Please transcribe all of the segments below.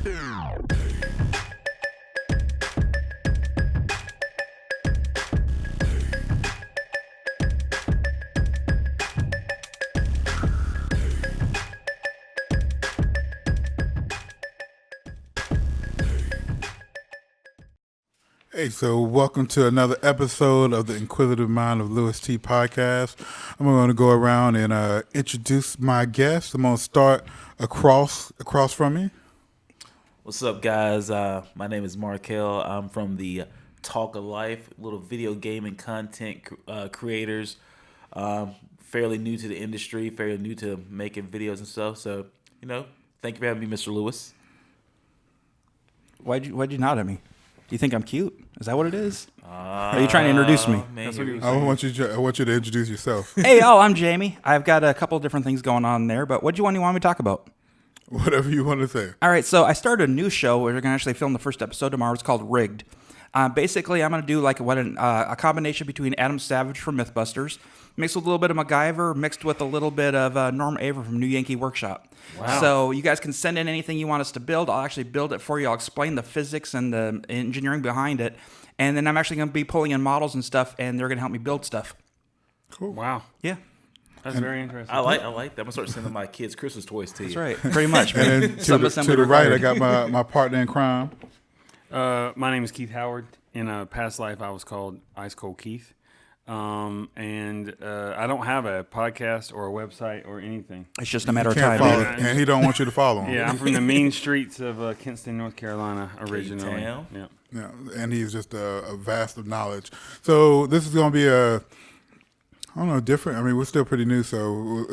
Hey, so welcome to another episode of the Inquisitive Mind of Louis T. podcast. I'm going to go around and introduce my guests. I'm going to start across from me. What's up, guys? My name is Markel. I'm from the Talk of Life, little video gaming content creators. Fairly new to the industry, fairly new to making videos and stuff. So, thank you for having me, Mr. Lewis. Why'd you nod at me? Do you think I'm cute? Is that what it is? Are you trying to introduce me? I want you to introduce yourself. Hey, I'm Jamie. I've got a couple different things going on there, but what do you want me to talk about? Whatever you want to say. All right, so I started a new show. We're going to actually film the first episode tomorrow. It's called Rigged. Basically, I'm going to do like a combination between Adam Savage from Mythbusters, mixed with a little bit of MacGyver, mixed with a little bit of Norm Aver from New Yankee Workshop. Wow. So you guys can send in anything you want us to build. I'll actually build it for you. I'll explain the physics and the engineering behind it. And then I'm actually going to be pulling in models and stuff, and they're going to help me build stuff. Cool. Wow. Yeah. That's very interesting. I like that. I'm going to start sending my kids Christmas toys to you. That's right. Pretty much, man. And to the right, I got my partner in crime. My name is Keith Howard. In a past life, I was called Ice Cold Keith. And I don't have a podcast or a website or anything. It's just a matter of Can't time. follow, and he don't want you to follow him. Yeah, I'm from the mean streets of Kinston, North Carolina, originally. K-Town. Yeah, and he's just a vast of knowledge. So this is going to be different. I mean, we're still pretty new, so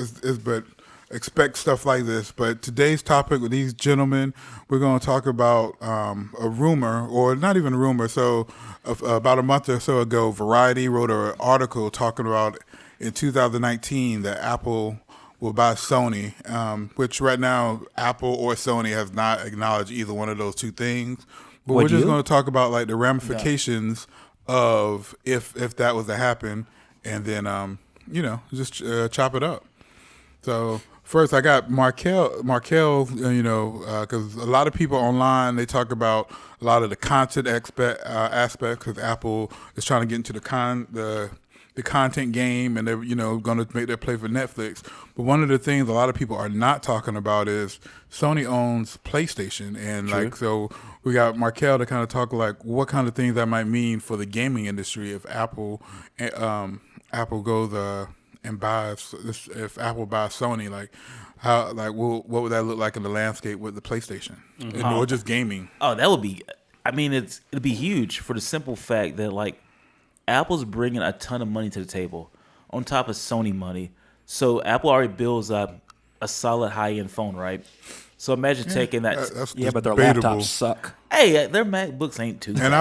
but expect stuff like this. But today's topic with these gentlemen, we're going to talk about a rumor, or not even a rumor. So about a month or so ago, Variety wrote an article talking about in 2019 that Apple will buy Sony, which right now Apple or Sony has not acknowledged either one of those two things. But we're just going to talk about like the ramifications of if that was to happen, and then just chop it up. So first, I got Markel, because a lot of people online, they talk about a lot of the content aspect, because Apple is trying to get into the content game, and they're going to make their play for Netflix. But one of the things a lot of people are not talking about is Sony owns PlayStation, and so we got Markel to kind of talk like what kind of things that might mean for the gaming industry if Apple goes and buys, if Apple buys Sony, what would that look like in the landscape with the PlayStation, or just gaming? Oh, that would be. I mean, it'd be huge for the simple fact that like Apple's bringing a ton of money to the table on top of Sony money. So Apple already builds up a solid high-end phone, right? So imagine taking that. But their debatable. laptops suck. Hey, their MacBooks ain't too bad.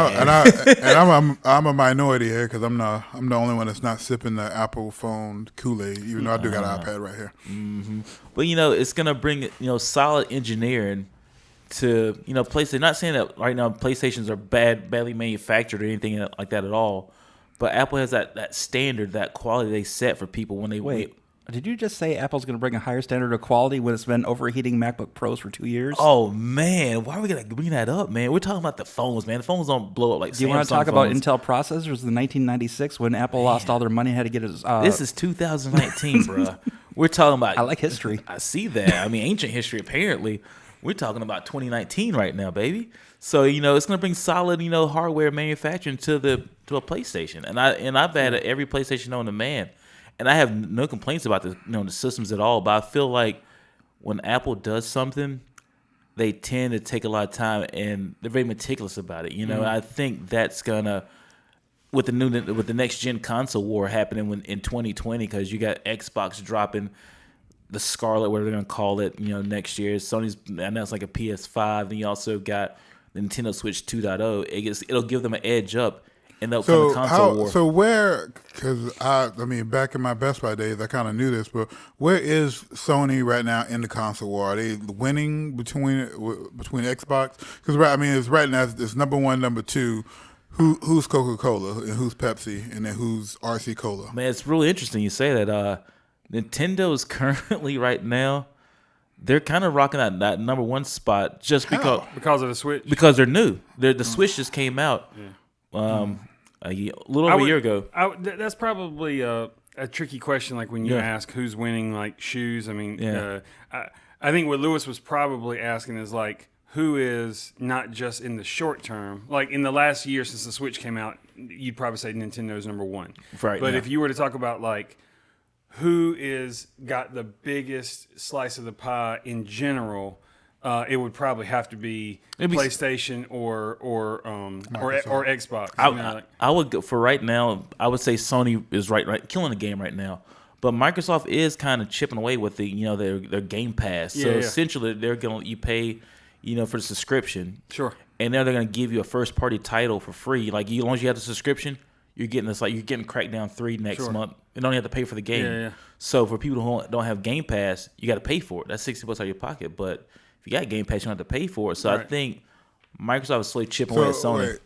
I'm a minority here because I'm the only one that's not sipping the Apple phone Kool-Aid, even though I do got an iPad right here. Mm-hmm. But it's gonna bring solid engineering to PlayStation. Not saying that right now PlayStations are badly manufactured or anything like that at all, but Apple has that standard, that quality they set for people when they wait. Did you just say Apple's going to bring a higher standard of quality when it's been overheating MacBook Pros for 2 years? Oh, man. Why are we going to bring that up, man? We're talking about the phones, man. The phones don't blow up like Samsung. Do you want to talk about Intel processors in 1996 when Apple lost all their money and had to get its... This is 2019, bro. We're talking about... I like history. I see that. I mean, ancient history, apparently. We're talking about 2019 right now, baby. So, it's going to bring solid, hardware manufacturing to a PlayStation. And I've had every PlayStation known to man. And I have no complaints about the systems at all, but I feel like when Apple does something, they tend to take a lot of time and they're very meticulous about it. I think that's gonna with the next gen console war happening in 2020, because you got Xbox dropping the Scarlet, whatever they're gonna call it, next year. Sony's announced like a PS5, then you also got the Nintendo Switch 2.0. It'll give them an edge up. So where, because back in my Best Buy days, I kind of knew this, but where is Sony right now in the console war? Are they winning between Xbox? Because it's right now it's number one, number two. Who's Coca-Cola and who's Pepsi, and then who's RC Cola? Man, it's really interesting you say that. Nintendo is currently right now they're kind of rocking that number one spot just Because of the Switch. because they're new. The Switch just came out a little over a year ago. That's probably a tricky question. Like when you ask who's winning, like shoes. I mean, I think what Lewis was probably asking is like who is not just in the short term. Like in the last year since the Switch came out, you'd probably say Nintendo's number one. Right. But now. if you were to talk about like who is got the biggest slice of the pie in general, it would probably have to be PlayStation or Xbox. I would go for right now. I would say Sony is right killing the game right now, but Microsoft is kind of chipping away with their Game Pass. So essentially, they're you pay for the subscription. Sure. And then they're gonna give you a first party title for free. Like as long as you have the subscription, you're getting this. Like you're getting Crackdown 3 next month. You don't have to pay for the game. Yeah. So for people who don't have Game Pass, you got to pay for it. That's $60 out of your pocket. But if you got Game Pass, you don't have to pay for it. So I think Microsoft is slowly chipping away at Sony.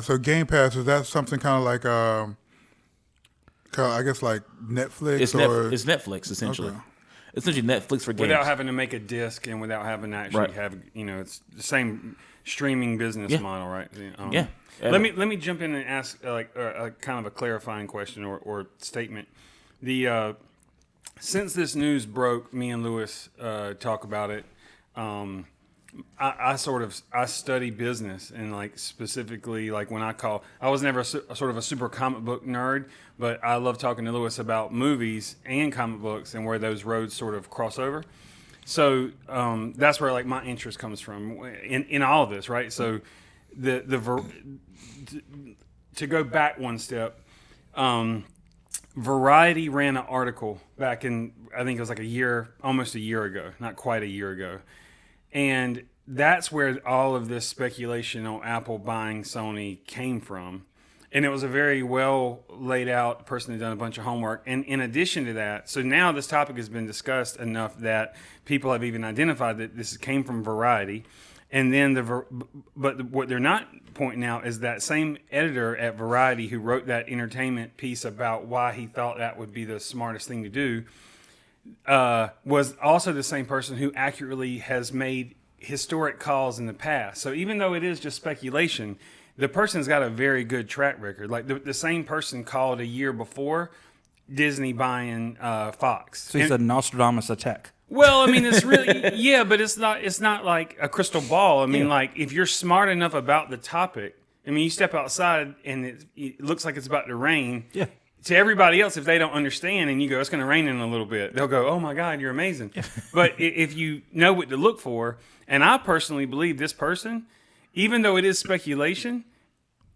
So Game Pass, is that something kind of like, I guess like Netflix? It's Netflix essentially. Okay. Essentially Netflix for games. Without having to make a disc and without having to actually have, it's the same streaming business model, right? Yeah. Let me jump in and ask a kind of a clarifying question or statement. Since this news broke, me and Lewis talk about it. I study business and like specifically like when I was never sort of a super comic book nerd, but I love talking to Lewis about movies and comic books and where those roads sort of cross over. So that's where like my interest comes from in all of this, right? So to go back one step, Variety ran an article back in, I think it was like almost a year ago, not quite a year ago. And that's where all of this speculation on Apple buying Sony came from. And it was a very well laid out person who done a bunch of homework. And in addition to that, so now this topic has been discussed enough that people have even identified that this came from Variety. And then but what they're not pointing out is that same editor at Variety who wrote that entertainment piece about why he thought that would be the smartest thing to do was also the same person who accurately has made historic calls in the past. So even though it is just speculation, the person's got a very good track record. Like the same person called a year before Disney buying Fox. So he's a Nostradamus attack. Well, I mean, it's really, but it's not like a crystal ball. I mean, like if you're smart enough about the topic, I mean, you step outside and it looks like it's about to rain. Yeah. To everybody else, if they don't understand and you go, it's going to rain in a little bit, they'll go, oh my God, you're amazing. But if you know what to look for, and I personally believe this person, even though it is speculation,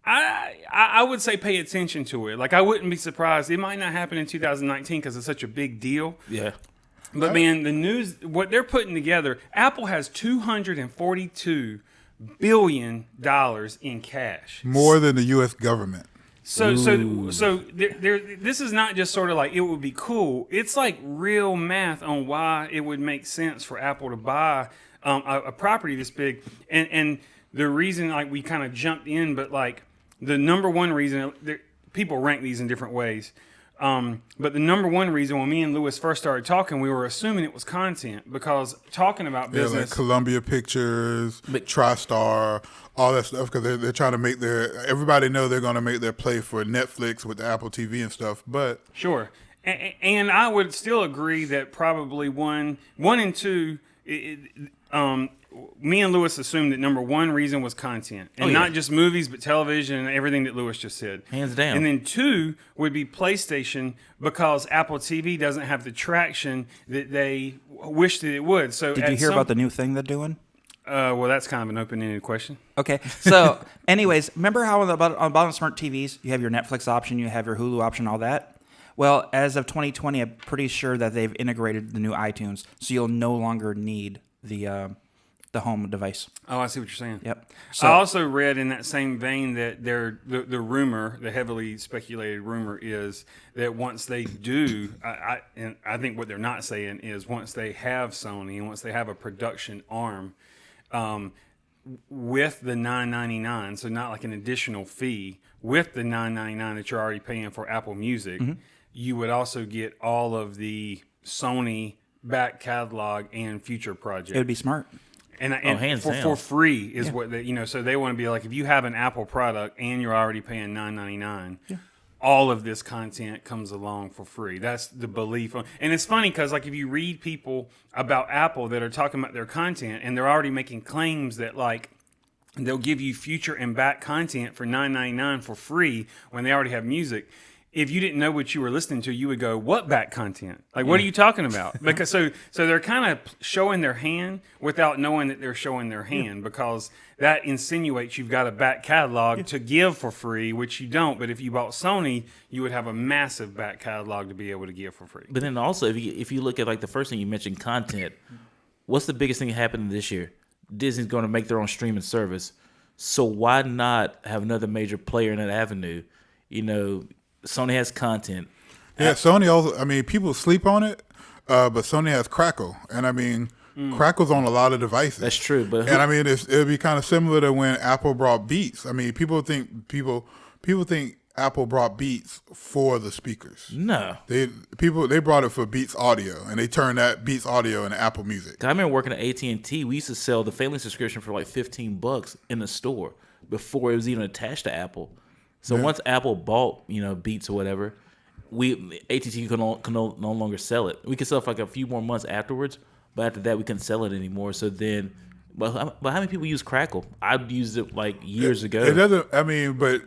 I would say pay attention to it. Like I wouldn't be surprised. It might not happen in 2019 because it's such a big deal. Yeah. But man, the news, what they're putting together, Apple has $242 billion in cash. More than the U.S. government. So this is not just sort of like it would be cool. It's like real math on why it would make sense for Apple to buy a property this big. And the reason, like we kind of jumped in, but like the number one reason, people rank these in different ways. But the number one reason when me and Lewis first started talking, we were assuming it was content because talking about business. Yeah, like Columbia Pictures, TriStar, all that stuff because they're trying to make everybody know they're going to make their play for Netflix with the Apple TV and stuff. But sure. And I would still agree that probably one and two, me and Lewis assumed that number one reason was content. And not just movies, but television and everything that Lewis just said. Hands down. And then two would be PlayStation because Apple TV doesn't have the traction that they wish that it would. So did you hear about the new thing they're doing? Well, that's kind of an open-ended question. Okay. So anyways, remember how on the bottom of smart TVs, you have your Netflix option, you have your Hulu option, all that? Well, as of 2020, I'm pretty sure that they've integrated the new iTunes, so you'll no longer need the home device. Oh, I see what you're saying. Yep. So, I also read in that same vein that the rumor, the heavily speculated rumor is that once they do, and I think what they're not saying is once they have Sony and once they have a production arm with the $9.99, so not like an additional fee, with the $9.99 that you're already paying for Apple Music, you would also get all of the Sony back catalog and future projects. It would be smart. And hands for down. free is what they, so they want to be like, if you have an Apple product and you're already paying $9.99, all of this content comes along for free. That's the belief. And it's funny because like if you read people about Apple that are talking about their content and they're already making claims that like they'll give you future and back content for $9.99 for free when they already have music. If you didn't know what you were listening to, you would go, what back content? Like, what are you talking about? Because so they're kind of showing their hand without knowing that they're showing their hand, because that insinuates you've got a back catalog to give for free, which you don't. But if you bought Sony, you would have a massive back catalog to be able to give for free. But then also, if you look at like the first thing you mentioned, content, what's the biggest thing happening this year? Disney's going to make their own streaming service. So why not have another major player in that avenue? You know, Sony has content. Yeah, Sony also, I mean, people sleep on it, but Sony has Crackle. And I mean, Crackle's on a lot of devices. That's true. But and I mean, it'd be kind of similar to when Apple brought Beats. I mean, people think Apple brought Beats for the speakers. no. They brought it for Beats Audio, and they turned that Beats Audio into Apple Music. I remember working at AT&T. We used to sell the family subscription for like $15 in the store before it was even attached to Apple. So once Apple bought, Beats or whatever, AT&T could no longer sell it. We could sell it for like a few more months afterwards, but after that we couldn't sell it anymore. So then, but how many people use Crackle? I used it like years ago. It doesn't. I mean, but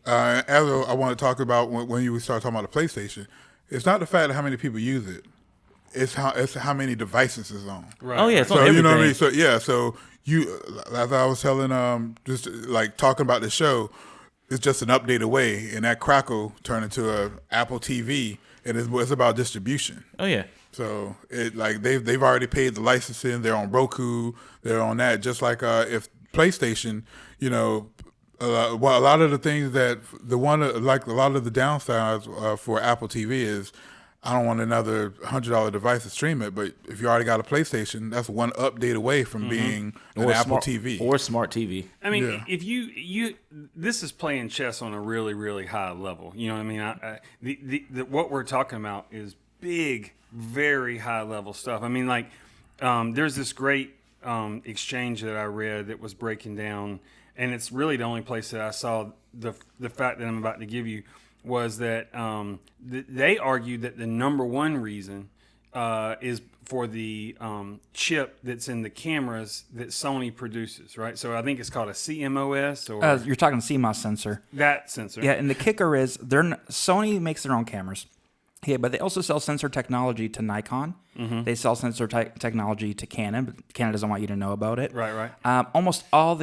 as I want to talk about when you start talking about the PlayStation, it's not the fact of how many people use it. It's how many devices it's on. Right. Oh yeah, it's on So everything. you know what I mean. So yeah. So you, as I was telling, just like talking about the show. It's just an update away, and that Crackle turned into a Apple TV, and it's about distribution. Oh yeah. So it like they've already paid the licensing. They're on Roku. They're on that. Just like if PlayStation, a lot of the things that a lot of the downsides for Apple TV is, I don't want another $100 device to stream it. But if you already got a PlayStation, that's one update away from being an Apple TV or smart TV. I mean, if you this is playing chess on a really, really high level. You know what I mean? What we're talking about is big, very high level stuff. I mean, like there's this great exchange that I read that was breaking down, and it's really the only place that I saw the fact that I'm about to give you was that they argued that the number one reason is for the chip that's in the cameras that Sony produces, right? So I think it's called a CMOS or You're talking CMOS sensor. that sensor. Yeah, and the kicker is Sony makes their own cameras. Yeah, but they also sell sensor technology to Nikon. Mm-hmm. They sell sensor technology to Canon, but Canon doesn't want you to know about it. Right. Almost all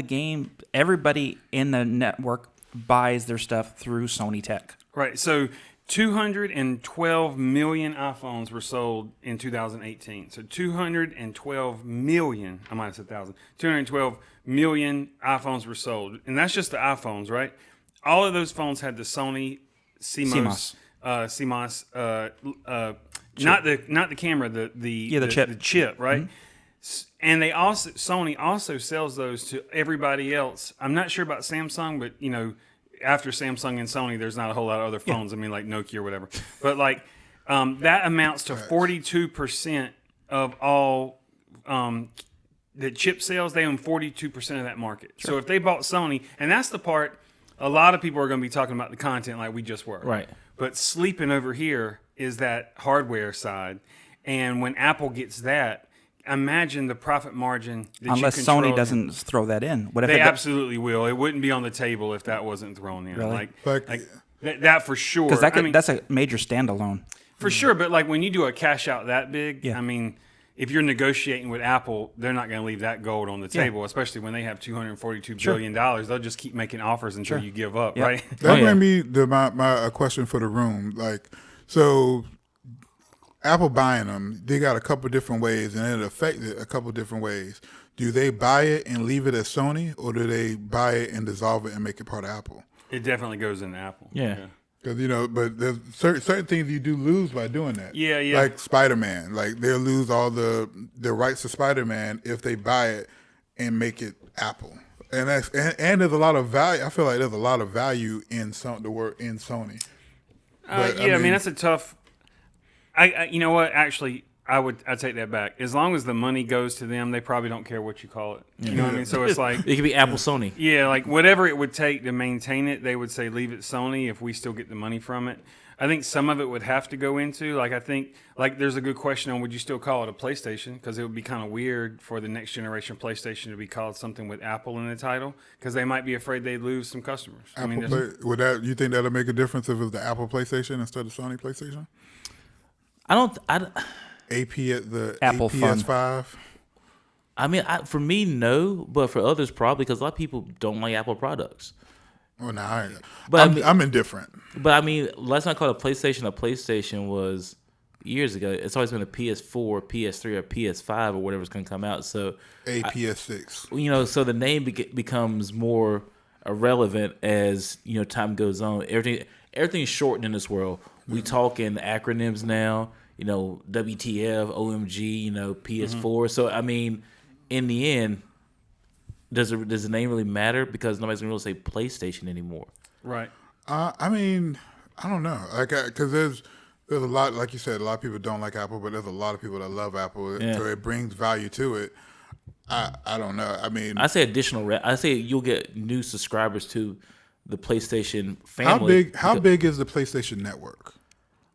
everybody in the network buys their stuff through Sony Tech. Right. So 212 million iPhones were sold in 2018. So 212 million, I might have said 1,000, 212 million iPhones were sold. And that's just the iPhones, right? All of those phones had the Sony CMOS. Not the camera, the chip. The chip, right? Mm-hmm. And Sony also sells those to everybody else. I'm not sure about Samsung, but after Samsung and Sony, there's not a whole lot of other phones. Yeah. I mean, like Nokia or whatever. But like that amounts to 42% of all the chip sales. They own 42% of that market. Sure. So if they bought Sony, and that's the part, a lot of people are going to be talking about the content like we just were. Right. But sleeping over here is that hardware side. And when Apple gets that, imagine the profit margin that unless Sony doesn't throw that in. What if they absolutely will. It wouldn't be on the table if that wasn't thrown in. Really? Like that for sure. Because that's a major standalone. For sure, but like when you do a cash out that big, yeah. I mean, if you're negotiating with Apple, they're not going to leave that gold on the table, especially when they have $242 billion. They'll just keep making offers until you give up, right? That brings me to my question for the room. Like, so Apple buying them, they got a couple different ways, and it affected a couple different ways. Do they buy it and leave it as Sony, or do they buy it and dissolve it and make it part of Apple? It definitely goes into Apple. Yeah. Because but there's certain things you do lose by doing that. Yeah. Like Spiderman, like they'll lose all the rights to Spiderman if they buy it and make it Apple. And and there's a lot of value. I feel like there's a lot of value in the word in Sony. But, I mean that's a tough. You know what? Actually, I'd take that back. As long as the money goes to them, they probably don't care what you call it. You know what I mean? So it's like, It could be Apple, Sony. yeah, like whatever it would take to maintain it, they would say leave it Sony if we still get the money from it. I think some of it would have to go into, like, I think, like, there's a good question on would you still call it a PlayStation? Because it would be kind of weird for the next generation PlayStation to be called something with Apple in the title, because they might be afraid they'd lose some customers. Would that, you think that'll make a difference if it was the Apple PlayStation instead of Sony PlayStation? AP at the Apple PS5. I mean, for me, no, but for others, probably, because a lot of people don't like Apple products. Well, no, But I'm indifferent. But I mean, let's not call it a PlayStation. A PlayStation was years ago. It's always been a PS4, PS3, or PS5 or whatever's going to come out. So PS6. So the name becomes more irrelevant as time goes on. Everything's shortened in this world. We talk in acronyms now. WTF, OMG, PS4. So I mean, in the end, does the name really matter? Because nobody's gonna really say PlayStation anymore. Right. I mean, I don't know. Like, because there's a lot, like you said, a lot of people don't like Apple, but there's a lot of people that love Apple, so it brings value to it. I don't know. I mean, I say I say you'll get new subscribers to the PlayStation family. How big is the PlayStation Network?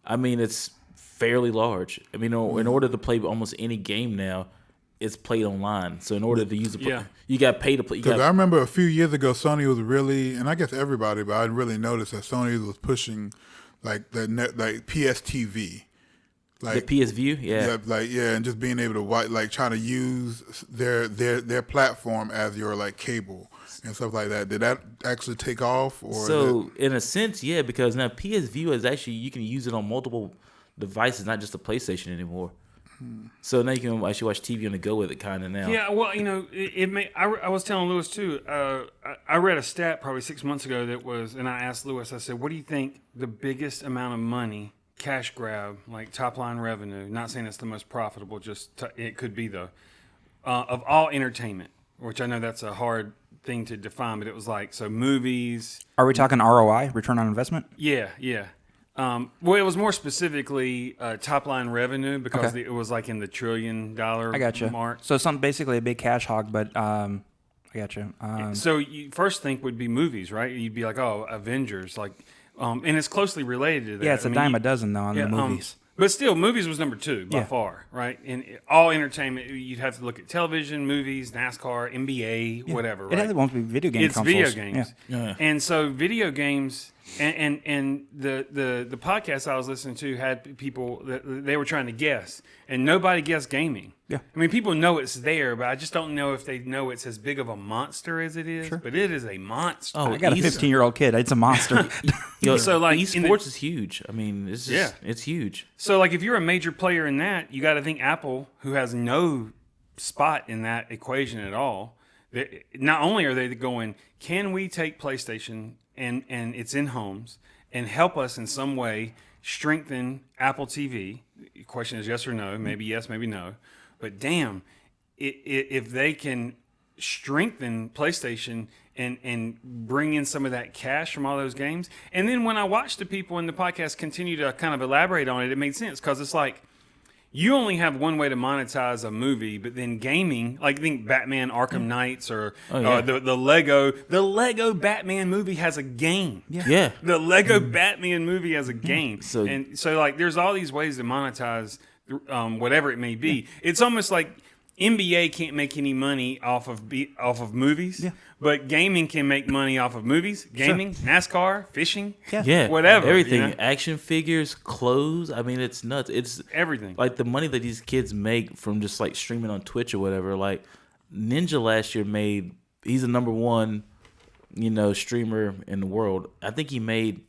I mean, it's fairly large. I mean, in order to play almost any game now, it's played online. So in order to use you got to pay to play. Because I remember a few years ago, Sony was really, and I guess everybody, but I really noticed that Sony was pushing like PSTV, like the PS View, and just being able to watch, like trying to use their platform as your like cable and stuff like that. Did that actually take off? Or so in a sense, yeah, because now PS View is actually, you can use it on multiple devices, not just the PlayStation anymore. So now you can actually watch TV on the go with it, kind of now. Yeah, well, it may. I was telling Lewis too. I read a stat probably 6 months ago that was, and I asked Lewis. I said, "What do you think the biggest amount of money, cash grab, like top line revenue? Not saying it's the most profitable, it could be though, of all entertainment, which I know that's a hard thing to define, but it was like movies. Are we talking ROI, return on investment? Yeah. Well, it was more specifically top line revenue because it was like in the $1 trillion I gotcha. mark. So something basically a big cash hog, but I gotcha. So you first think would be movies, right? You'd be like, oh, Avengers, like, and it's closely related to that. Yeah, it's a dime a dozen though on the movies. But still, movies was number 2 by far, right? And all entertainment, you'd have to look at television, movies, NASCAR, NBA, whatever. Right? It won't be video game It's consoles. video games, Yeah. and so video games. And the podcast I was listening to had people that they were trying to guess, and nobody guessed gaming. Yeah. I mean, people know it's there, but I just don't know if they know it's as big of a monster as it is. Sure. But it is a monster. Oh, I got a 15-year-old kid. It's a monster. So like esports is huge. I mean, it's just, it's huge. So like if you're a major player in that, you got to think Apple, who has no spot in that equation at all. Not only are they going, can we take PlayStation and it's in homes and help us in some way strengthen Apple TV? The question is yes or no, maybe yes, maybe no. But damn, if they can strengthen PlayStation and bring in some of that cash from all those games. And then when I watched the people in the podcast continue to kind of elaborate on it, it made sense because it's like, you only have one way to monetize a movie, but then gaming, like think Batman Arkham Knights or the Lego Batman movie has a game. Yeah. The Lego Batman movie has a game. So like there's all these ways to monetize whatever it may be. It's almost like NBA can't make any money off of movies, but gaming can make money off of movies, gaming, NASCAR, fishing, whatever. Everything. Action figures, clothes. I mean, it's nuts. It's everything. Like the money that these kids make from just like streaming on Twitch or whatever. Like Ninja last year he's the number one, streamer in the world. I think he made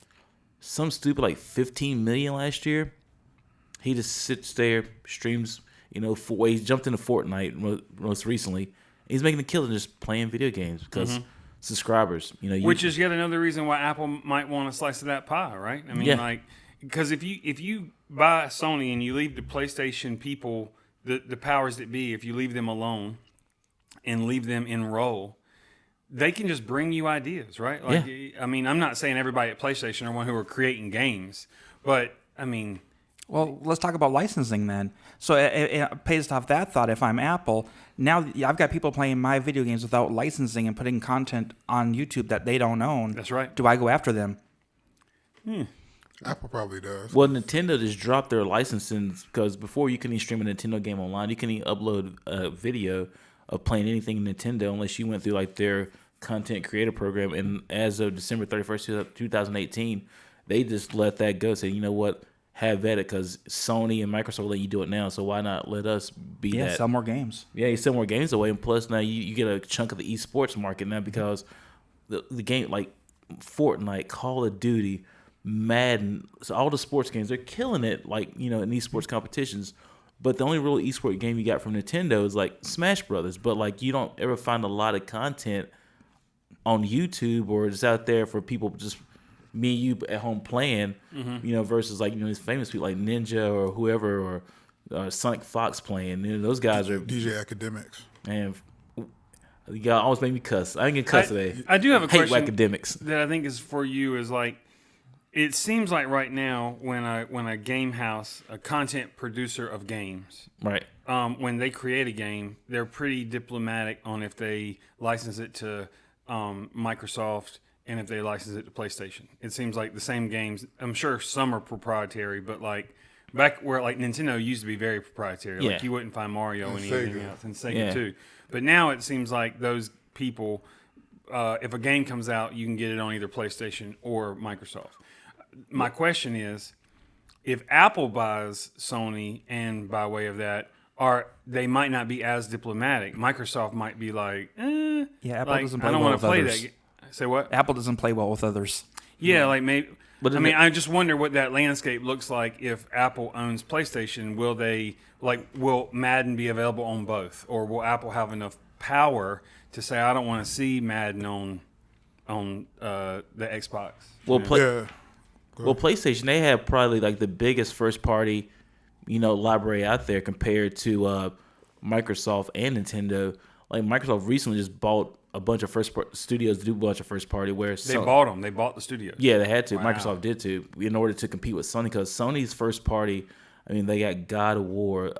some stupid like 15 million last year. He just sits there, streams. He jumped into Fortnite most recently. He's making a killing just playing video games because subscribers. Which is yet another reason why Apple might want a slice of that pie, right? I mean, because if you buy Sony and you leave the PlayStation people, the powers that be, if you leave them alone and leave them in role, they can just bring you ideas, right? I mean, I'm not saying everybody at PlayStation are one who are creating games, but I mean, Well, let's talk about licensing then. So based off that thought, if I'm Apple, now I've got people playing my video games without licensing and putting content on YouTube that they don't own. That's right. Do I go after them? Apple probably does. Well, Nintendo just dropped their licensing because before you couldn't stream a Nintendo game online. You couldn't upload a video of playing anything Nintendo unless you went through like their content creator program. And as of December 31st, 2018, they just let that go. Say, you know what? Have at it, because Sony and Microsoft let you do it now. So why not let us be that? Yeah, sell more games. Yeah, you sell more games away, and plus now you get a chunk of the esports market now because the game like Fortnite, Call of Duty, Madden, so all the sports games, they're killing it, like, you know, in esports competitions. But the only real esport game you got from Nintendo is like Smash Brothers. But like you don't ever find a lot of content on YouTube or just out there for people just me and you at home playing, you know, versus like, you know, these famous people like Ninja or whoever or Sonic Fox playing. You know, those guys are DJ Academics. Man, you almost made me cuss. I ain't gonna cuss today. I do have a Hate question academics. that I think is for you. Is like, it seems like right now when a game house, a content producer of games, Right. when they create a game, they're pretty diplomatic on if they license it to Microsoft and if they license it to PlayStation. It seems like the same games. I'm sure some are proprietary, but like back where like Nintendo used to be very proprietary. Yeah. Like you wouldn't find Mario And and anything Sega. else, and Sega Yeah. too. But now it seems like those people, if a game comes out, you can get it on either PlayStation or Microsoft. My question is, if Apple buys Sony and by way of that, they might not be as diplomatic. Microsoft might be like, Yeah, Apple like, doesn't play I don't well want with to play others. that. Say what? Apple doesn't play well with others. Yeah, like maybe. But I in mean, the- I just wonder what that landscape looks like if Apple owns PlayStation. Will Madden be available on both, or will Apple have enough power to say, I don't want to see Madden on the Xbox? Well, Yeah. Well, PlayStation, they have probably like the biggest first party, you know, library out there compared to Microsoft and Nintendo. Like Microsoft recently just bought a bunch of studios to do a bunch of first party. Where They bought them. They bought the studio. Yeah, they had to. Wow. Microsoft did too, in order to compete with Sony, because Sony's first party. I mean, they got God of War.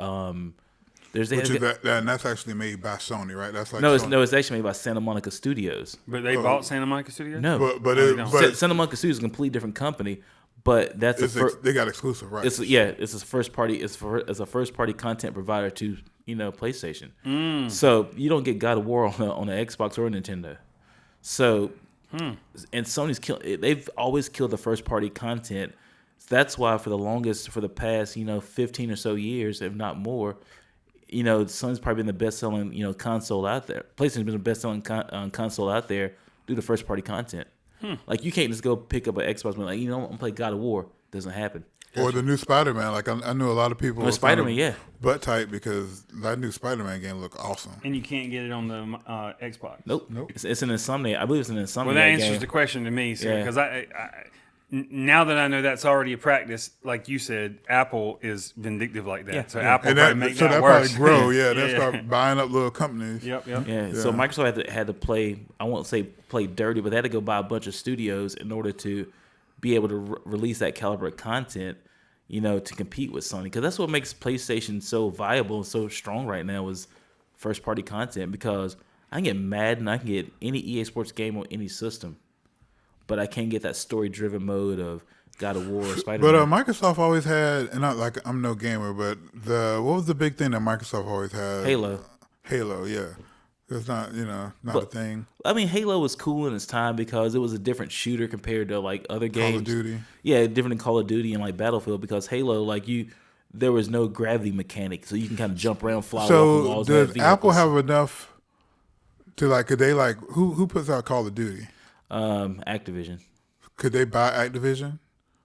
Which is and that's actually made by Sony, right? That's like Sony. it's actually made by Santa Monica Studios. But they bought Santa Monica Studios? No, But Santa Monica Studios is a completely different company. But that's they got exclusive rights. it's a first party. It's a first party content provider to, you know, PlayStation. So you don't get God of War on the Xbox or Nintendo. So and Sony's they've always killed the first party content. That's why for the past, you know, 15 or so years, if not more, you know, Sony's probably been the best selling, you know, console out there. PlayStation's been the best selling console out there due to first party content. Like you can't just go pick up an Xbox and be like, you know, I'm gonna play God of War. Doesn't happen. Or the new Spider-Man. Like I knew a lot of people. Or were Spider-Man, kind yeah. of butt tight because that new Spider-Man game looked awesome. And you can't get it on the Xbox. Nope. It's an Insomniac. I believe it's an Insomniac Well, that answers game. the question to me, Yeah. because now that I know that's already a practice, like you said, Apple is vindictive like that. Yeah. So Yeah. Apple And probably that make so that that worse. probably grow. Yeah, they'll start buying up little companies. Yep. Yeah, so Microsoft had to play. I won't say play dirty, but they had to go buy a bunch of studios in order to be able to release that caliber of content, you know, to compete with Sony. Because that's what makes PlayStation so viable and so strong right now is first party content. Because I can get Madden, I can get any EA Sports game on any system, but I can't get that story driven mode of God of War or Spider-Man. But Microsoft always had, and I'm no gamer, but what was the big thing that Microsoft always had? Halo, yeah. It's not, not a thing. I mean, Halo was cool in its time because it was a different shooter compared to like other games. Call of Duty. Yeah, different than Call of Duty and like Battlefield, because Halo, like there was no gravity mechanic, so you can kind of jump around, fly off the So walls. does Apple have enough to could they who puts out Call of Duty? Activision. Could they buy Activision?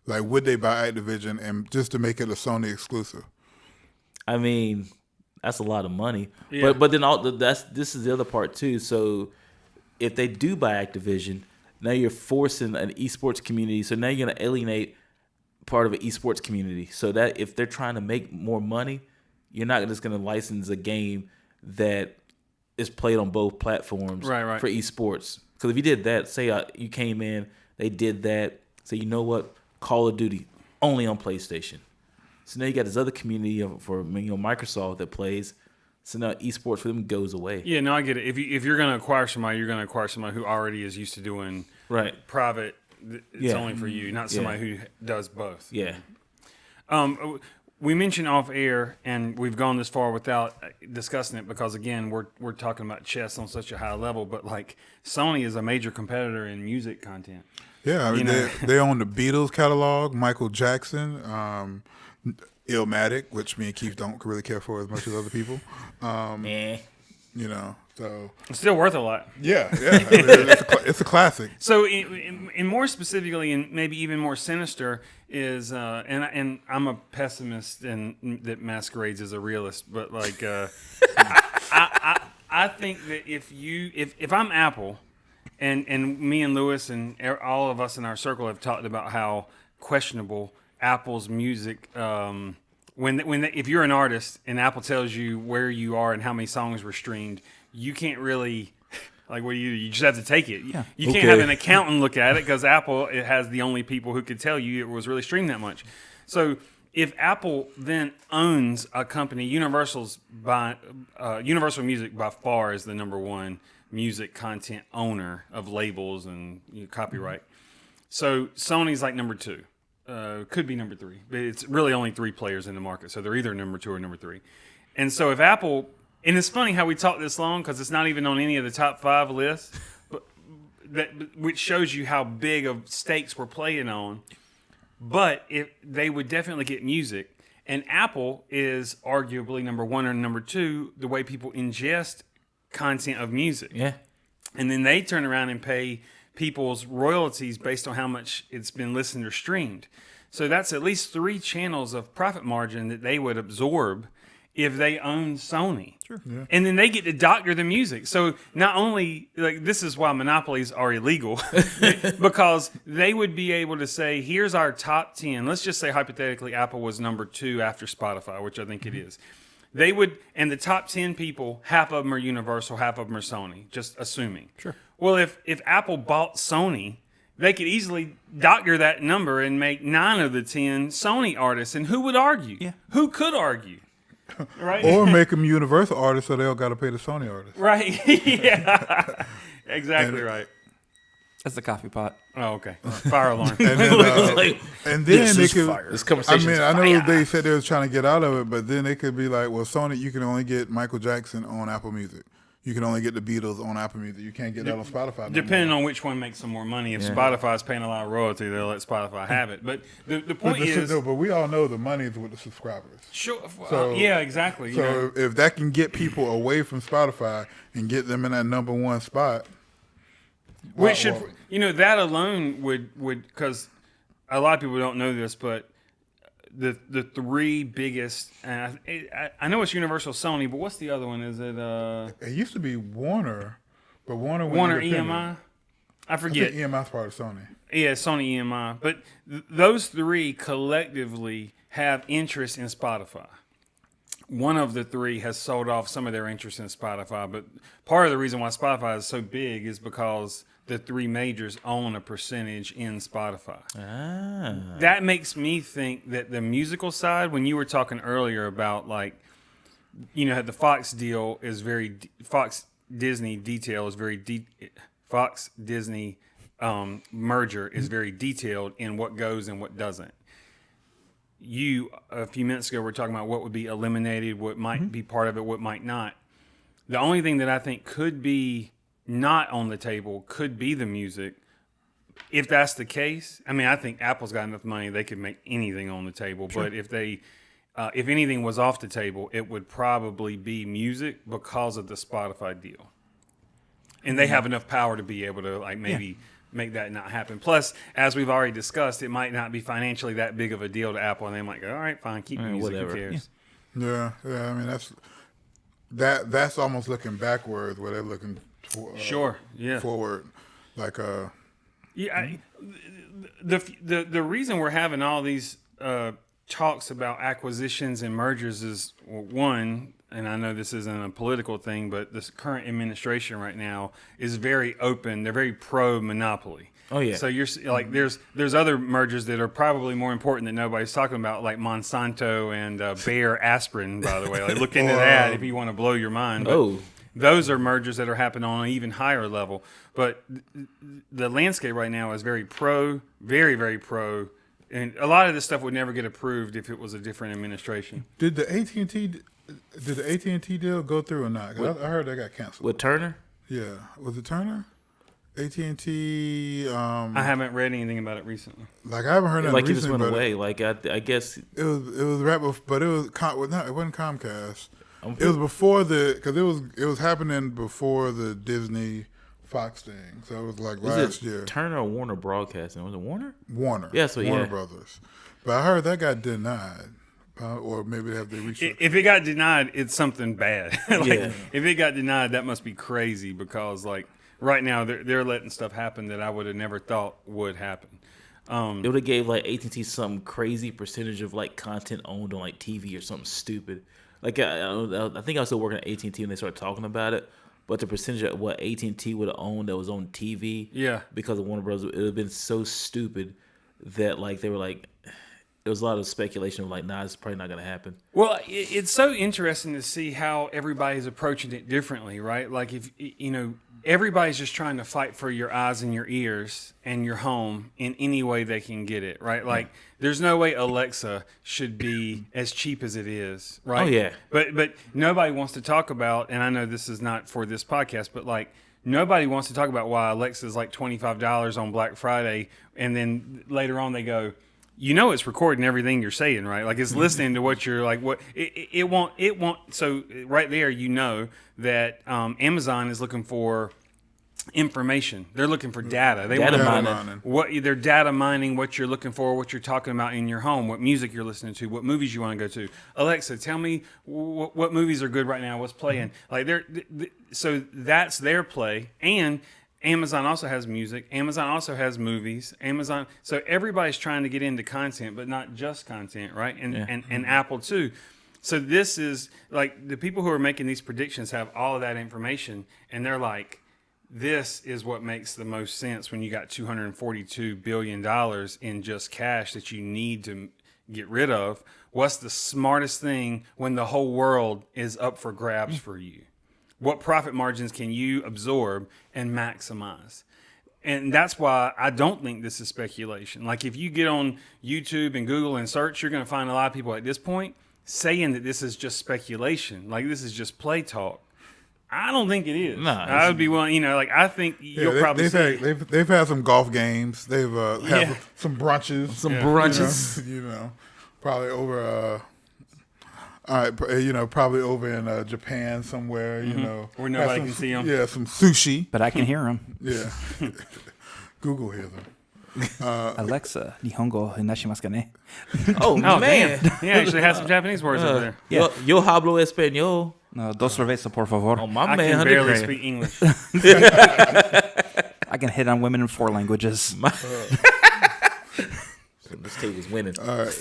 Would they buy Activision and just to make it a Sony exclusive? I mean, that's a lot of money. Yeah. But then this is the other part too. So if they do buy Activision, now you're forcing an esports community. So now you're going to alienate part of an esports community. So that if they're trying to make more money, you're not just going to license a game that is played on both platforms Right. for esports. Because if you did that, say you came in, they did that, say, you know what, Call of Duty only on PlayStation. So now you got this other community for Microsoft that plays. So now esports for them goes away. Yeah, no, I get it. If you're going to acquire somebody, you're going to acquire somebody who already is used to doing private. It's only for you, not somebody who does both. Yeah. We mentioned off air, and we've gone this far without discussing it because, again, we're talking about chess on such a high level. But like Sony is a major competitor in music content. Yeah, I mean they own the Beatles catalog, Michael Jackson, Illmatic, which me and Keith don't really care for as much as other people. You know, so It's still worth a lot. yeah. I mean, it's a classic. So, in more specifically, and maybe even more sinister, is and I'm a pessimist and that masquerades as a realist, but like I think that if I'm Apple, and me and Lewis and all of us in our circle have talked about how questionable Apple's music. If you're an artist and Apple tells you where you are and how many songs were streamed, you can't really, like, what do you do? You just have to take it. Yeah. You can't have an accountant look at it because Apple has the only people who could tell you it was really streamed that much. So if Apple then owns a company, Universal Music by far is the number one music content owner of labels and copyright. So Sony's like number two. Could be number three, but it's really only three players in the market. So they're either number two or number three. And so if Apple, and it's funny how we talk this long because it's not even on any of the top 5 lists, which shows you how big of stakes we're playing on. But if they would definitely get music, and Apple is arguably number 1 or number 2, the way people ingest content of music. Yeah. And then they turn around and pay people's royalties based on how much it's been listened or streamed. So that's at least 3 channels of profit margin that they would absorb if they own Sony. Sure. Yeah. And then they get to doctor the music. So not only, like, this is why monopolies are illegal, because they would be able to say, here's our top 10. Let's just say hypothetically Apple was number 2 after Spotify, which I think it is. They would, and the top 10 people, half of them are Universal, half of them are Sony, just assuming. Sure. Well, if Apple bought Sony, they could easily doctor that number and make 9 of the 10 Sony artists. And who would argue? Yeah. Who could argue? Right? Or make them Universal artists so they don't got to pay the Sony artists. Right. Yeah. Exactly right. That's the coffee pot. Oh, okay. Fire alarm. And then they could. This I conversation. mean, I know they said they was trying to get out of it, but then they could be like, well, Sony, you can only get Michael Jackson on Apple Music. You can only get the Beatles on Apple Music. You can't get that on Spotify. Depending on which one makes some more money. If Spotify's paying a lot of royalty, they'll let Spotify have it. But the point is... No, but we all know the money is with the subscribers. Sure. So- yeah, exactly. So if that can get people away from Spotify and get them in that number 1 spot... Which should... that alone would... Because a lot of people don't know this, but... The 3 biggest, and I know it's Universal, Sony, but what's the other one? Is it It used to be Warner, but Warner went Warner independent. EMI? I I forget. think EMI's part of Sony. Yeah, Sony EMI. But those 3 collectively have interest in Spotify. One of the 3 has sold off some of their interest in Spotify, but part of the reason why Spotify is so big is because the 3 majors own a percentage in Spotify. That makes me think that the musical side, when you were talking earlier about, like, the Fox deal is very, Fox Disney detail is very, Fox Disney merger is very detailed in what goes and what doesn't. You, a few minutes ago, were talking about what would be eliminated, what might be part of it, what might not. The only thing that I think could be not on the table could be the music. If that's the case, I mean, I think Apple's got enough money they could make anything on the table. Sure. But if anything was off the table, it would probably be music because of the Spotify deal. And they have enough power to be able to, like, maybe make that not happen. Plus, as we've already discussed, it might not be financially that big of a deal to Apple, and they're like, all right, fine, keep music, whatever. Who cares? Yeah. I mean, that's almost looking backwards where they're looking forward. Like, the reason we're having all these talks about acquisitions and mergers is, one, and I know this isn't a political thing, but this current administration right now is very open. They're very pro-monopoly. Oh, yeah. So you're like there's other mergers that are probably more important that nobody's talking about, like Monsanto and Bayer aspirin. By the way, like look into that if you want to blow your mind. But those are mergers that are happening on an even higher level. But the landscape right now is very very pro. And a lot of this stuff would never get approved if it was a different administration. Did the AT&T deal go through or not? 'Cause I heard that got canceled. With Turner? Yeah, was it Turner? AT&T. I haven't read anything about it recently. Like I haven't heard that Like it recently. just went but away. Like I guess it was right before, but it was it wasn't Comcast. It was before because it was happening before the Disney Fox thing. So it was like last year. Turner or Warner Broadcasting? Was it Warner? Warner. Yeah, so Warner yeah. Brothers. But I heard that got denied. Or maybe they have to restructure. If it got denied, it's something bad. Yeah. If it got denied, that must be crazy because like right now they're letting stuff happen that I would have never thought would happen. It would have gave like AT&T some crazy percentage of like content owned on like TV or something stupid. Like I think I was still working at AT&T when they started talking about it. But the percentage of what AT&T would have owned that was on TV, because of Warner Bros., it would have been so stupid that like they were like, there was a lot of speculation of like, nah, it's probably not going to happen. Well, it's so interesting to see how everybody's approaching it differently, right? Like if everybody's just trying to fight for your eyes and your ears and your home in any way they can get it, right? Like there's no way Alexa should be as cheap as it is, right? Oh, yeah. But nobody wants to talk about, and I know this is not for this podcast, but like nobody wants to talk about why Alexa is like $25 on Black Friday, and then later on they go, it's recording everything you're saying, right? Like it's listening to what you're like. What it won't. So right there, that Amazon is looking for information. They're looking for data. They want Data mining. They're data mining what you're looking for, what you're talking about in your home, what music you're listening to, what movies you want to go to. Alexa, tell me what movies are good right now. What's playing? Like so that's their play. And Amazon also has music. Amazon also has movies. So everybody's trying to get into content, but not just content, right? And Apple too. So this is like the people who are making these predictions have all of that information, and they're like, this is what makes the most sense when you got $242 billion in just cash that you need to get rid of. What's the smartest thing when the whole world is up for grabs for you? What profit margins can you absorb and maximize? And that's why I don't think this is speculation. Like if you get on YouTube and Google and search, you're going to find a lot of people at this point saying that this is just speculation. Like this is just play talk. I don't think it is. Nah, I would be willing, I think you'll probably see. They've had some golf games. They've had some brunches. Probably over probably over in Japan somewhere, where nobody can see them. Yeah, some sushi. But I can hear them. Yeah. Google hears them. Alexa, Nihongo hinashimasu ka ne? Oh, man. Damn. He actually has some Japanese words over there. Yeah. Yo hablo español. No, dos cervezas, por favor. Oh, my I man, can 100 barely grand. speak English. I can hit on women in 4 languages. This table's winning. All right.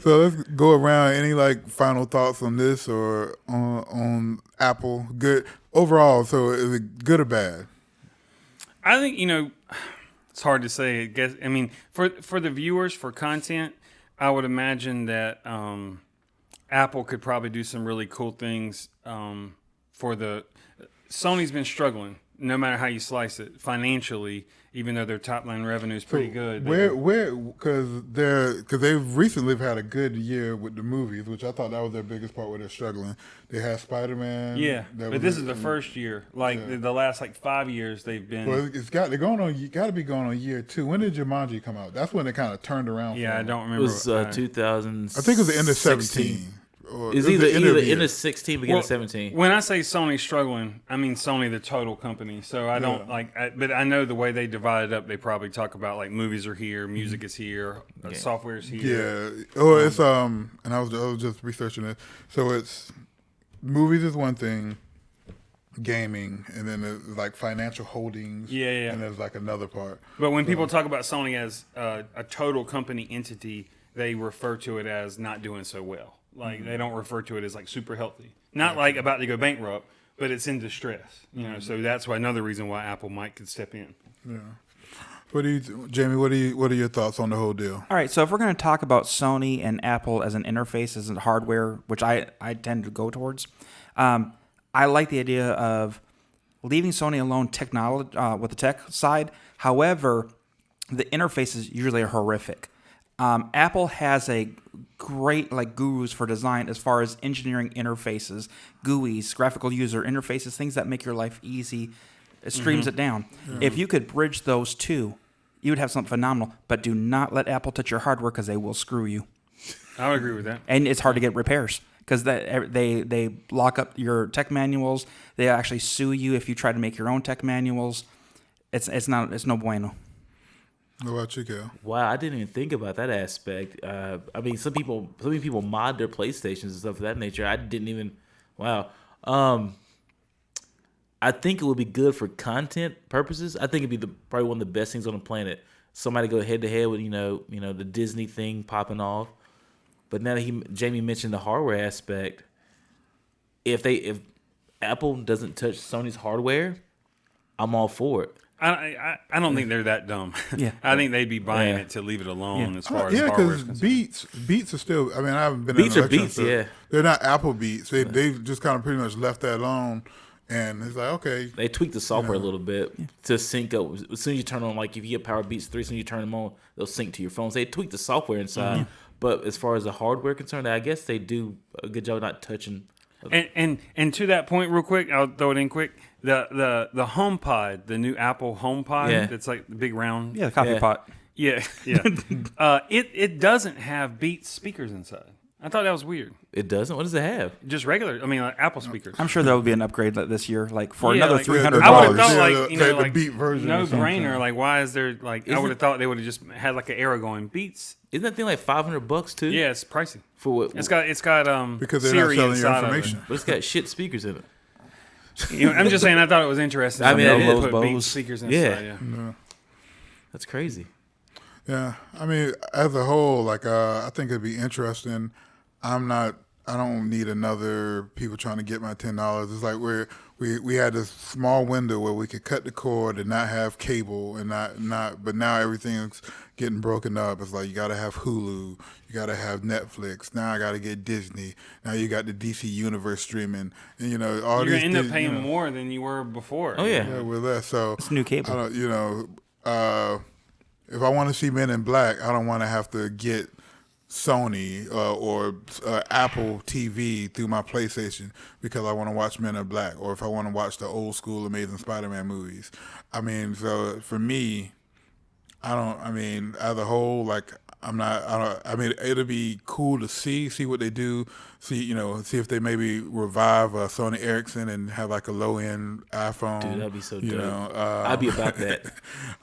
So let's go around. Any final thoughts on this or on Apple? Good overall. So is it good or bad? I think it's hard to say. I mean, for the viewers, for content, I would imagine that Apple could probably do some really cool things. Sony's been struggling, no matter how you slice it, financially. Even though their top line revenue is pretty good. Because they've recently had a good year with the movies, which I thought that was their biggest part where they're struggling. They had Spiderman. Yeah, but this is the first year. The last 5 years they've been. Well, got to be going on year 2. When did Jumanji come out? That's when it kind of turned around. Yeah, I don't remember. It was 2000. I think it was the end of 17. It's either end of 16, beginning of 17. When I say Sony struggling, I mean Sony the total company. So I don't but I know the way they divide it up. They probably talk about movies are here, music is here, software is here. Yeah. Oh, it's and I was just researching it. So it's movies is one thing, gaming, and then there's financial holdings. Yeah. And there's another part. But when people talk about Sony as a total company entity, they refer to it as not doing so well. They don't refer to it as super healthy. Not about to go bankrupt, but it's in distress. So that's another reason why Apple could step in. Yeah. Jamie? What are your thoughts on the whole deal? All right, so if we're going to talk about Sony and Apple as an interface, as a hardware, which I tend to go towards, I like the idea of leaving Sony alone technology with the tech side. However, the interfaces usually are horrific. Apple has a great gurus for design as far as engineering interfaces, GUIs, graphical user interfaces, things that make your life easy. It streams it down. If you could bridge those two, you would have something phenomenal. But do not let Apple touch your hardware because they will screw you. I would agree with that. And it's hard to get repairs because they lock up your tech manuals. They actually sue you if you try to make your own tech manuals. It's no bueno. What about you, Kel? Wow, I didn't even think about that aspect. I mean, some people mod their PlayStations and stuff of that nature. I didn't even. Wow. I think it would be good for content purposes. I think it'd be probably one of the best things on the planet. Somebody go head to head with the Disney thing popping off. But now that Jamie mentioned the hardware aspect, if Apple doesn't touch Sony's hardware, I'm all for it. I don't think they're that dumb. Yeah. I think they'd be buying it to leave it alone as far as Yeah, hardware is because concerned. Beats are still. I mean, I haven't been. Beats in are an election, Beats, so yeah. They're not Apple Beats. They've just kind of pretty much left that alone, and it's like okay. They tweaked the software a little bit to sync up. As soon as you turn on, if you get Power Beats 3, as soon as you turn them on, they'll sync to your phones. They tweaked the software inside. But as far as the hardware concerned, I guess they do a good job not touching. And to that point, real quick, I'll throw it in quick. The HomePod, the new Apple HomePod, that's like the big round. Yeah, the coffee pot. Yeah. It doesn't have Beats speakers inside. I thought that was weird. It doesn't? What does it have? Just regular. I mean, like Apple speakers. I'm sure there will be an upgrade this year, for another $300. I would have thought, the Beat version no or something. brainer. Like, why is there I would have thought they would have just had an arrow going Beats. Isn't that thing like $500 too? Yeah, it's pricey. For what? It's got Because they're Siri not selling your inside of it. information. But it's got shit speakers in it. I'm just saying. I thought it was interesting. I mean, They it is. put Beats speakers inside. Yeah. That's crazy. Yeah, I mean, as a whole, I think it'd be interesting. I don't need another people trying to get my $10. It's like we had this small window where we could cut the cord and not have cable and not. But now everything's getting broken up. It's like you got to have Hulu, you got to have Netflix. Now I got to get Disney. Now you got the DC Universe streaming, and all You're these. gonna end up paying more than you were before. Oh yeah. Yeah, with that, so It's new cable. I don't, if I want to see Men in Black, I don't want to have to get Sony or Apple TV through my PlayStation because I want to watch Men in Black, or if I want to watch the old school Amazing Spider-Man movies. I mean, so for me, as a whole, it'll be cool to see what they do, see if they maybe revive Sony Ericsson and have a low-end iPhone. Dude, that'd be so dope. I'd be about that.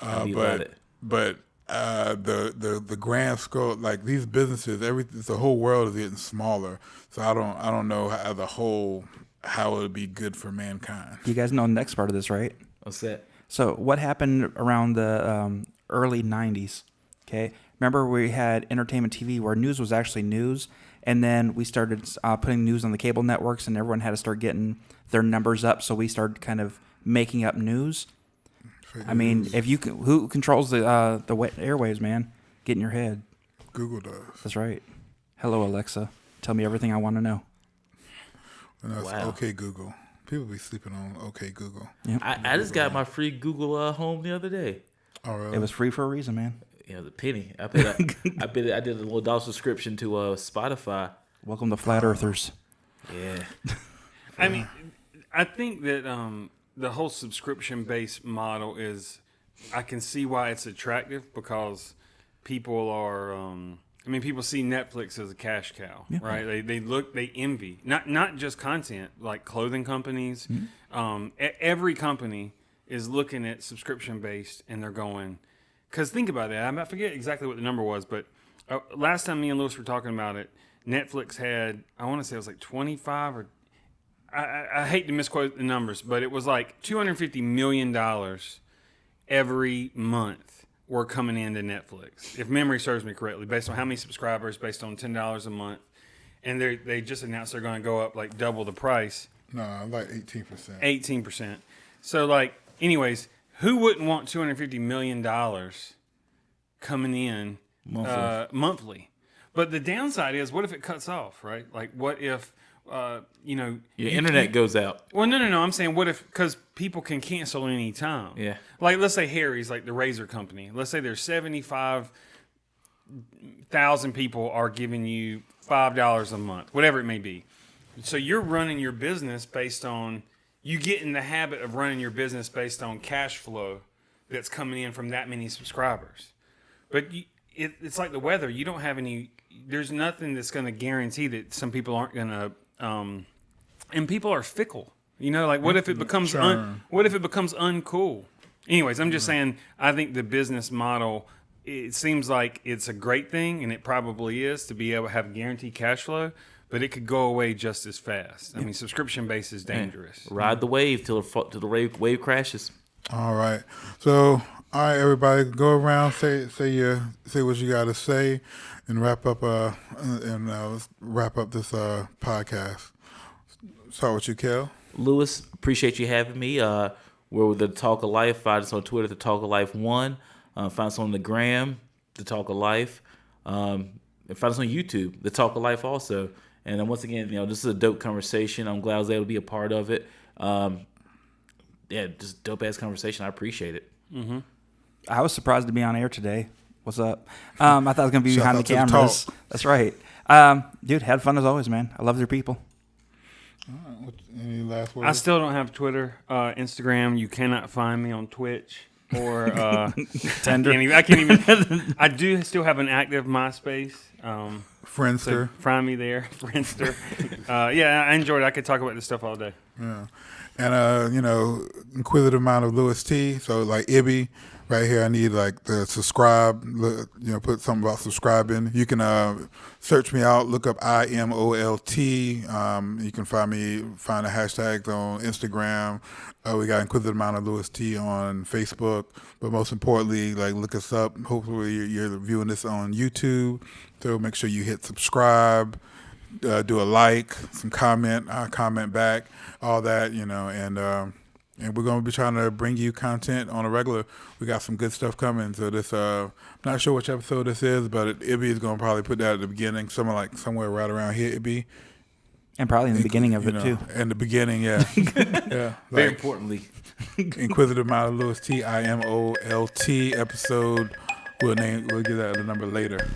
I'd be about it. But the grand scope, these businesses, the whole world is getting smaller. So I don't know as a whole how it would be good for mankind. You guys know the next part of this, right? What's that? So what happened around the early 90s? Okay, remember we had entertainment TV where news was actually news, and then we started putting news on the cable networks, and everyone had to start getting their numbers up. So we started kind of making up news. I mean, who controls the airwaves, man? Get in your head. Google does. That's right. Hello, Alexa. Tell me everything I want to know. And that's Wow. OK Google. People be sleeping on OK Google. Yep. I just got my free Google Home the other day. Oh, really? It was free for a reason, man. The penny. I did a little dollar subscription to Spotify. Welcome to Flat Earthers. Yeah. I mean, I think that the whole subscription-based model is, I can see why it's attractive because people are, people see Netflix as a cash cow, right? They envy, not just content, like clothing companies. Every company is looking at subscription-based and they're going, because think about that. I forget exactly what the number was, but last time me and Lewis were talking about it, Netflix had, I want to say it was like 25 or I hate to misquote the numbers, but it was like $250 million every month were coming into Netflix, if memory serves me correctly, based on how many subscribers, based on $10 a month. And they just announced they're going to go up double the price. No, 18%. 18%. So anyways, who wouldn't want $250 million coming in monthly? But the downside is, what if it cuts off, right? Like, what if, your internet goes out. Well, no. I'm saying, what if, because people can cancel any time. Yeah. Like, let's say Harry's, like the razor company. Let's say there's 75,000 people are giving you $5 a month, whatever it may be. So you're running your business based on, you get in the habit of running your business based on cash flow that's coming in from that many subscribers. But it's like the weather. You don't have any, there's nothing that's going to guarantee that some people aren't going to, and people are fickle. You know, like what if it becomes what if it becomes uncool? Anyways, I'm just saying, I think the business model, it seems like it's a great thing, and it probably is, to be able to have guaranteed cash flow, but it could go away just as fast. I mean, subscription base is dangerous. Ride the wave till the wave crashes. All right. So, all right, everybody, go around, say what you got to say, and wrap up let's wrap up this podcast. Start with you, Kel. Lewis, appreciate you having me. We're with the Talk of Life. Find us on Twitter, the Talk of Life 1. Find us on the Gram, the Talk of Life. And find us on YouTube, the Talk of Life also. And then once again, this is a dope conversation. I'm glad I was able to be a part of it. Just dope ass conversation. I appreciate it. Mm-hmm. I was surprised to be on air today. What's up? I thought I was going to be behind the cameras. That's right. Dude, had fun as always, man. I love your people. Any last words? I still don't have Twitter, Instagram. You cannot find me on Twitch or Tinder. I can't even. I do still have an active MySpace. Friendster. So find me there, Friendster. I enjoyed it. I could talk about this stuff all day. Yeah. And, inquisitive amount of Lewis T. So, like, Ibby, right here, I need, like, the subscribe, put something about subscribing. You can search me out, look up iMoLT. You can find the hashtags on Instagram. We got inquisitive amount of Lewis T on Facebook. But most importantly, like, look us up. Hopefully you're viewing this on YouTube. So make sure you hit subscribe. Do a like, some comment back, all that, and we're going to be trying to bring you content on a regular. We got some good stuff coming. So this, I'm not sure which episode this is, but Ibby is going to probably put that at the beginning, somewhere right around here, Ibby. And probably in the beginning of it too. In the beginning, yeah. Yeah. Very importantly. Inquisitive Amount of Lewis T, iMoLT episode. We'll give that a number later.